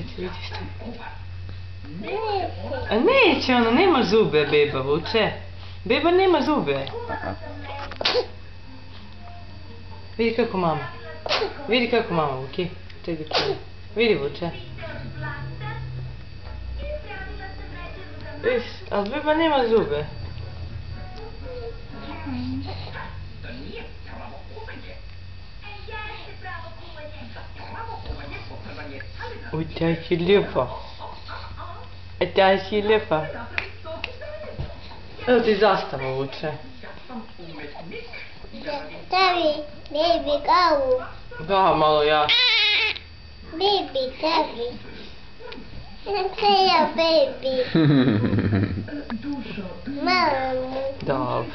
vidiš to? A neće ono, nema zube beba, Vuče. Beba nema zube. Vidi kako mama. Vidi kako mama, Vuki. Čekaj, čekaj. Vidi, Vuče. Viš, ali beba nema zube. Uj, taj si lijepa. Taj si lijepa. Evo ti zastava, Vuče. Stavi, baby, gavu. Da, malo ja. Baby, stavi. Seja, baby. Malo. Dobro.